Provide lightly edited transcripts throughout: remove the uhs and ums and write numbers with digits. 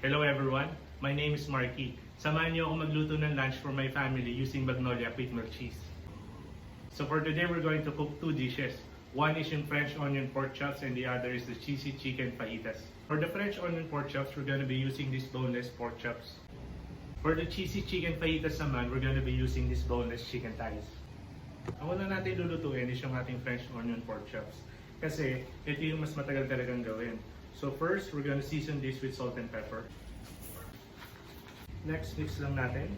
Hello everyone, my name is Marky. Samahan niyo ako magluto ng lunch for my family using Magnolia Quickmelt Cheese. So for today, we're going to cook two dishes. One is yung French onion pork chops and the other is the cheesy chicken fajitas. For the French onion pork chops, we're going to be using these boneless pork chops. For the cheesy chicken fajitas naman, we're going to be using these boneless chicken thighs. Ang una natin lulutuin is yung ating French onion pork chops. Kasi ito yung mas matagal talagang gawin. So first, we're going to season this with salt and pepper. Next, mix lang natin.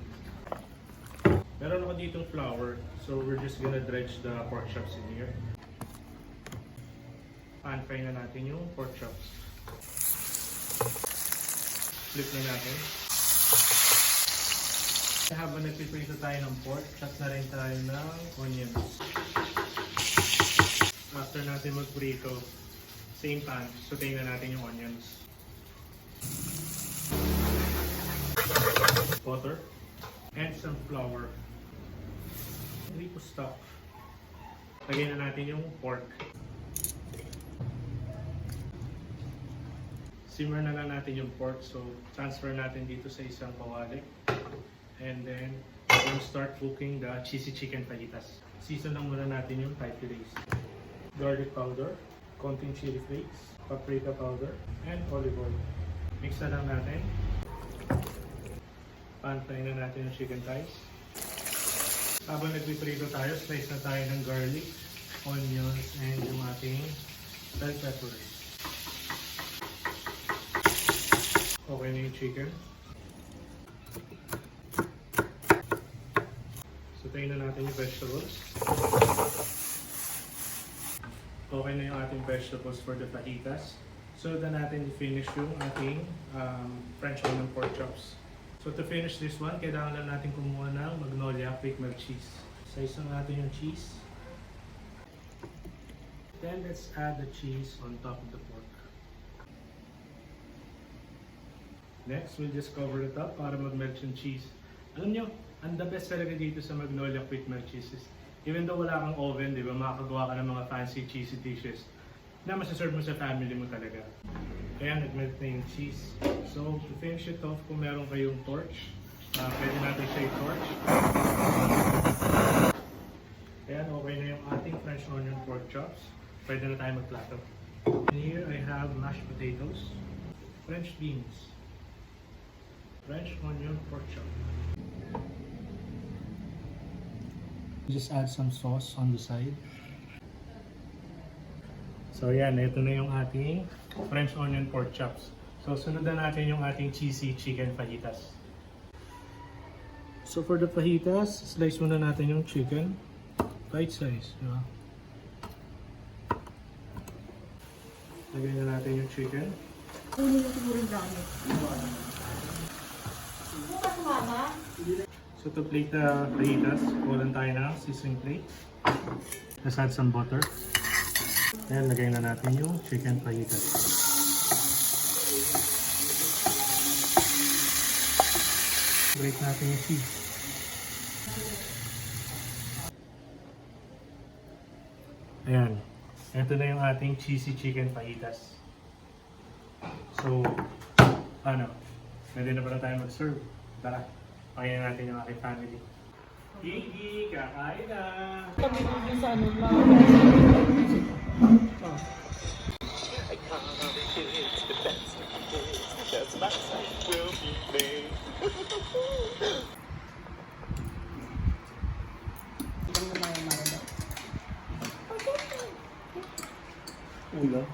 Meron ako ditong flour, so we're just gonna dredge the pork chops in here. Pan-fry na natin yung pork chops. Flip na natin. Habang nagpiprito tayo ng pork, cut na rin tayo ng onions. After natin magprito, same pan, sautein na natin yung onions. Butter and some flour. Hindi po stock. Lagyan na natin yung pork. Simmer na lang natin yung pork, so transfer natin dito sa isang kawali. And then, we'll start cooking the cheesy chicken fajitas. Season lang muna natin yung Thai paste. Garlic powder, konting chili flakes, paprika powder, and olive oil. Mix na lang natin. Pan-fry na natin yung chicken thighs. Habang nagpiprito tayo, slice na tayo ng garlic, onions, and yung ating bell peppers. Okay na yung chicken. Sautein na natin yung vegetables. Okay na yung ating vegetables for the fajitas. So na natin i-finish yung ating French onion pork chops. So to finish this one, kailangan lang natin kumuha ng Magnolia Quickmelt Cheese. Size lang natin yung cheese. Then let's add the cheese on top of the pork. Next, we'll just cover it up para mag-melt yung cheese. Alam nyo, ang the best talaga dito sa Magnolia Quickmelt Cheese is, even though wala kang oven, di ba, makakagawa ka ng mga fancy cheesy dishes na masaserve mo sa family mo talaga. Kaya nag-melt na yung cheese. So, to finish it off, kung meron kayong torch, pwede natin siya i-torch. Ayan, okay na yung ating French onion pork chops. Pwede na tayo magplato. And here I have mashed potatoes, French beans, French onion pork chop. Just add some sauce on the side. So yan, ito na yung ating French onion pork chops. So sunod na natin yung ating cheesy chicken fajitas. So for the fajitas, slice muna natin yung chicken. Bite size, di ba? Lagyan na natin yung chicken. Kunin mo siguro yung gamit. Bukas mama? So to plate the fajitas, kulang tayo ng seasoning plate. Let's add some butter. Ayan, lagay na natin yung chicken fajitas. Break natin yung cheese. Ayan. Ito na yung ating cheesy chicken fajitas. So, ano? Pwede na pala tayo mag-serve. Tara, pakainin natin yung aking family. Gigi, kakain na! Kami din sa ano lang. Ulo?